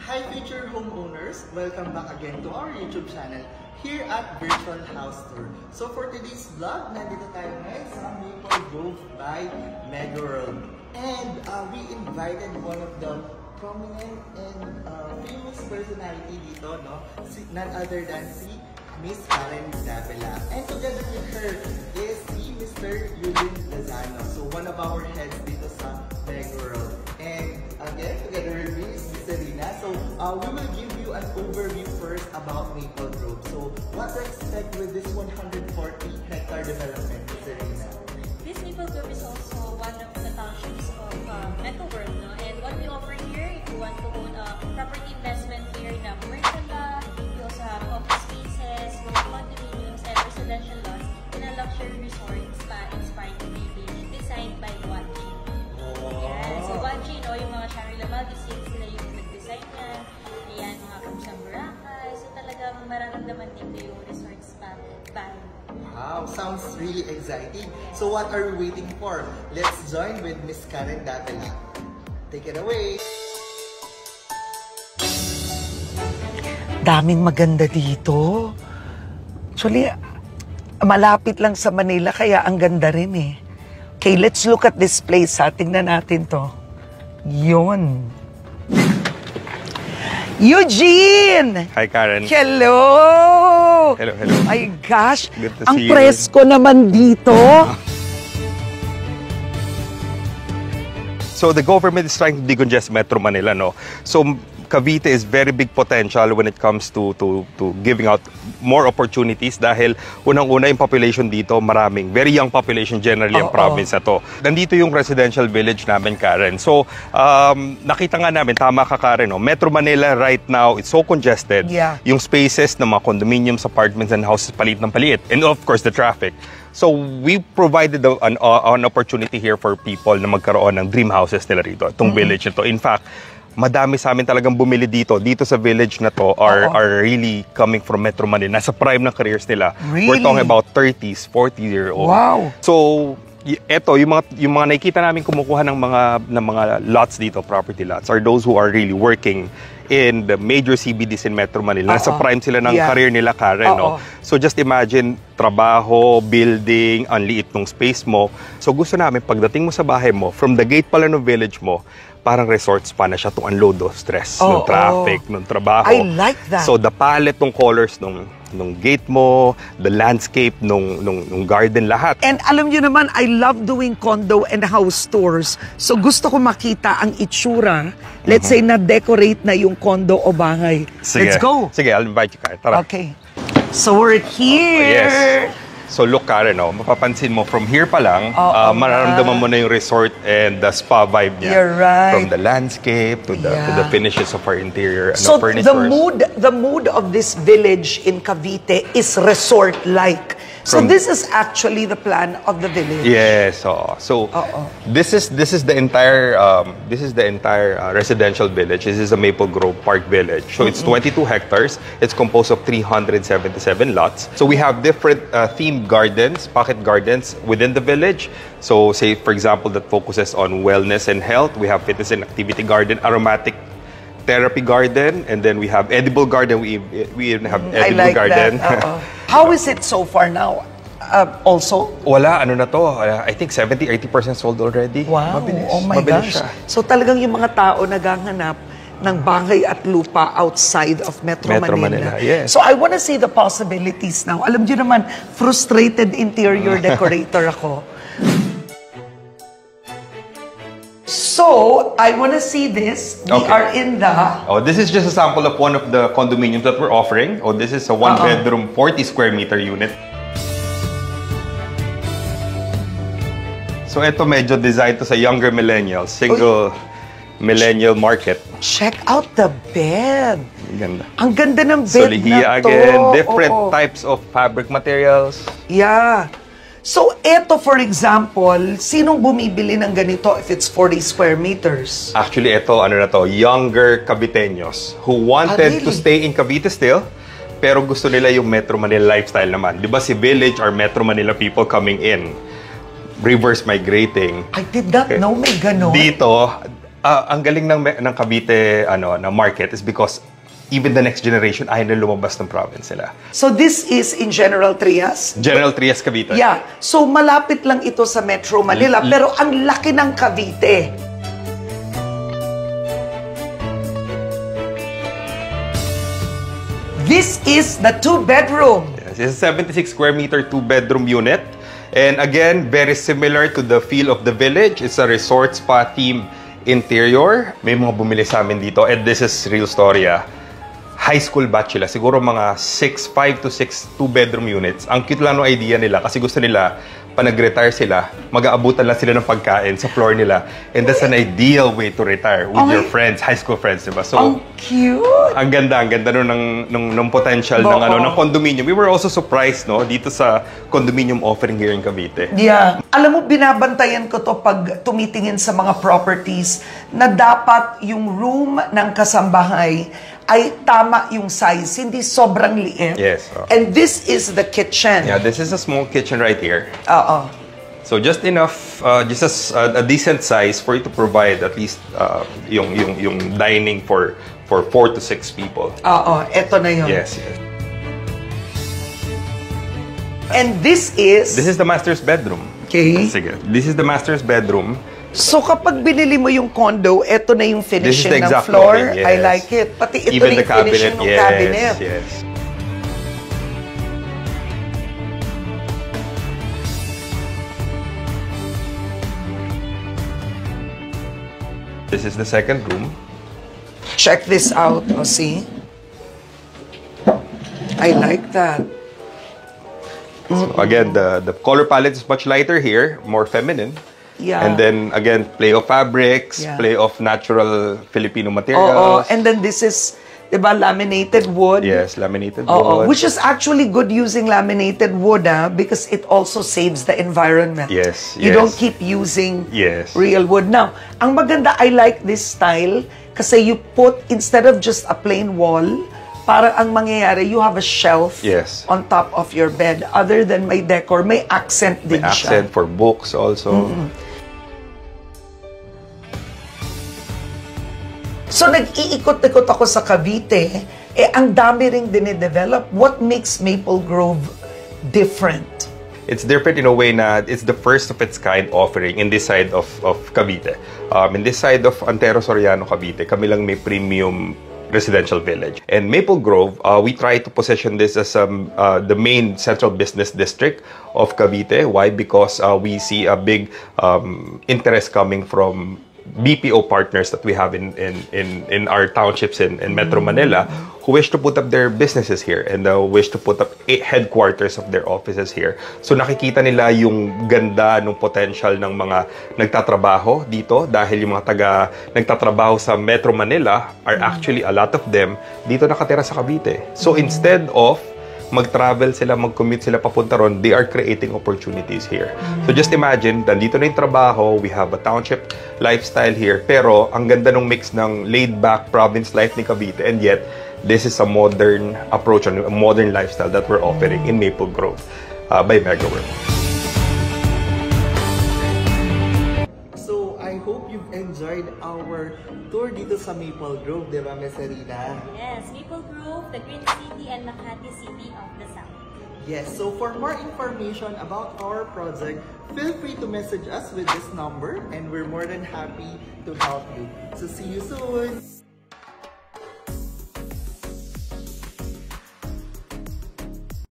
Hi future homeowners! Welcome back again to our YouTube channel here at Virtual House Tour. So for today's vlog, nandito tayo ngayon sa Maple Grove by Megaworld. And we invited one of the prominent and famous personality dito, no? None other than si Miss Karen Davila. And together with her is si Mr. Yulin Lozano. So one of our heads dito sa Megaworld. And again, together with me is Miss Serena. So we will give you an overview first about Maple Grove. So what to expect with this 140-hectare development, Miss Serena? This Maple Grove is also one of the townships of Megaworld, no? And what we offer here, if you want to own a property investment here in commercial lot, we also have office spaces, condominiums, and residential lots in a luxury resort spa-inspired village designed by Wanji. Yan. So Wanji, no, yung mga Shangri-La Maldives, sila yung nag-design yan. Ayan, mga Kamsang Boracay. So talagang mararamdaman din yung resort spa vibe. Wow, sounds really exciting. So what are we waiting for? Let's join with Miss Karen Davila. Take it away. Daming maganda dito. Actually, malapit lang sa Manila kaya ang ganda rin eh. Okay, let's look at this place. Tingnan natin to. Yun. Eugene! Hi, Karen. Hello! Hello, hello. My gosh, Good to ang see you. presko naman dito. So the government is trying to decongest Metro Manila, no? So Cavite is very big potential when it comes to giving out more opportunities dahil unang-una yung population dito, maraming. Very young population generally ang province na to. Nandito yung residential village namin, Karen. So, nakita nga namin, tama ka, Karen, no? Metro Manila right now, it's so congested. Yeah. Yung spaces ng mga condominiums, apartments, and houses, palit ng palit. And of course, the traffic. So, we provided an opportunity here for people na magkaroon ng dream houses nila rito, itong village na to. In fact, madami sa amin talagang bumili dito sa village na to are really coming from Metro Manila. Nasa prime ng careers nila. Really? We're talking about 30s, 40-year-old. Wow. So, eto, yung mga nakikita namin kumukuha ng mga lots dito, property lots, are those who are really working in the major CBDs in Metro Manila. Nasa prime sila ng career nila, Karen, no? So just imagine, trabaho, building, ang liit ng space mo. So gusto namin, pagdating mo sa bahay mo, from the gate pala ng village mo, parang resort spa na siya to unload the stress ng traffic, ng trabaho. I like that. So the palette ng colors nung gate mo, the landscape nung garden, lahat. And alam niyo naman, I love doing condo and house tours. So gusto ko makita ang itsura. Let's say na-decorate na yung condo o bahay. Sige. Let's go. Sige, I'll invite you, Karen. Tara. Okay. So we're here. Yes. So look, Karen, no, mapapansin mo, from here pa lang, mararamdaman mo na yung resort and the spa vibe niya. You're right. From the landscape to the finishes of our interior So furnitures. the mood of this village in Cavite is resort-like. So this is actually the plan of the village. Yes, so this is the entire residential village. This is the Maple Grove Park Village. So it's 22 hectares. It's composed of 377 lots. So we have different themed gardens, pocket gardens within the village. So say for example that focuses on wellness and health. We have fitness and activity garden, aromatic therapy garden, and then we have edible garden. We even have edible I like garden. That. How is it so far now? Also? Wala, ano na to? I think 70-80% sold already. Wow, Mabilis. oh my Mabilis gosh. siya. So talagang yung mga tao naghahanap ng bahay at lupa outside of Metro Manila. Yes. So I want to see the possibilities now. Alam niyo naman, frustrated interior decorator ako. So, I want to see this. We are in the... Oh, this is just a sample of one of the condominiums that we're offering. Oh, this is a one-bedroom, 40 square meter unit. So, ito medyo designed to sa younger millennials. Single millennial market. Check out the bed. Ganda. Ang ganda ng bed Solihiya na to. again. Different types of fabric materials. Yeah. So, eto for example, sinong bumibili ng ganito if it's 40 square meters? Actually, ito, ano na to, younger Caviteños who wanted to stay in Cavite still, pero gusto nila yung Metro Manila lifestyle naman. Di ba si Village or Metro Manila people coming in, reverse migrating. I did not know may ganon. Dito, Ang galing ng Cavite na market is because even the next generation ayaw na lumabas ng province nila. So this is in General Trias? General Trias, Cavite. Yeah. So malapit lang ito sa Metro Manila, pero ang laki ng Cavite. This is the 2-bedroom. Yes, it's a 76 square meter 2-bedroom unit. And again, very similar to the feel of the village. It's a resort spa theme interior. May mga bumili sa amin dito. And this is real story. High school batch sila. Siguro mga 5 to 6 2-bedroom units. Ang cute lang ng idea nila kasi gusto nila, pa nag-retire sila, mag-aabutan lang sila ng pagkain sa floor nila. And that's an ideal way to retire with your friends, high school friends, diba? So, ang cute! Ang ganda ng potential ng condominium. We were also surprised, no, dito sa condominium offering here in Cavite. Yeah. Alam mo, binabantayan ko to pag tumitingin sa mga properties na dapat yung room ng kasambahay ay tama yung size, hindi sobrang liit. Yes. And this is the kitchen. Yeah, this is a small kitchen right here. Oo. So just enough, just as a decent size for you to provide at least yung dining for 4 to 6 people. Oo, eto na yun. Yes. And this is... This is the master's bedroom. Okay. Sige. This is the master's bedroom. So kapag binili mo yung condo, eto na yung finishing the ng exact floor. flooring, yes. I like it. Pati ito Even na the yung finishing ng cabinet. Yes. This is the second room. Check this out. Oh, see? I like that. So again, the color palette is much lighter here, more feminine. Yeah. And then again, play of fabrics, Yeah. play of natural Filipino Oo. materials. And then this is, diba, laminated wood. Yes, laminated Oo. wood. Which is actually good using laminated wood, because it also saves the environment. Yes, You yes. don't keep using Yes. real wood. Now, ang maganda, I like this style kasi you put, instead of just a plain wall, parang ang mangyayari, you have a shelf Yes. on top of your bed. Other than may decor, may accent din May siya. accent for books also. So nag-iikot-ikot ako sa Cavite, ang dami ring dinidevelop. What makes Maple Grove different? It's different in a way na it's the first of its kind offering in this side of Cavite. In this side of Antero Soriano, Cavite, kami lang may premium residential village. And Maple Grove, we try to position this as the main central business district of Cavite. Why? Because we see a big interest coming from BPO partners that we have in our townships in Metro Manila who wish to put up their businesses here and wish to put up headquarters of their offices here. So nakikita nila yung ganda ng potential ng mga nagtatrabaho dito dahil yung mga nagtatrabaho sa Metro Manila are actually a lot of them dito nakatira sa Cavite. So instead of mag-travel sila, mag-commute sila papunta ron, they are creating opportunities here. So just imagine, nandito na yung trabaho, we have a township lifestyle here, pero ang ganda ng mix ng laid-back province life ni Cavite, and yet, this is a modern approach, a modern lifestyle that we're offering in Maple Grove by MegaWorld. So, I hope you've enjoyed our tour dito sa Maple Grove, di ba, Ms. Arina? Yes, Maple Grove, the Green City and Makati City of the South. Yes, so for more information about our project, feel free to message us with this number and we're more than happy to help you. So see you soon!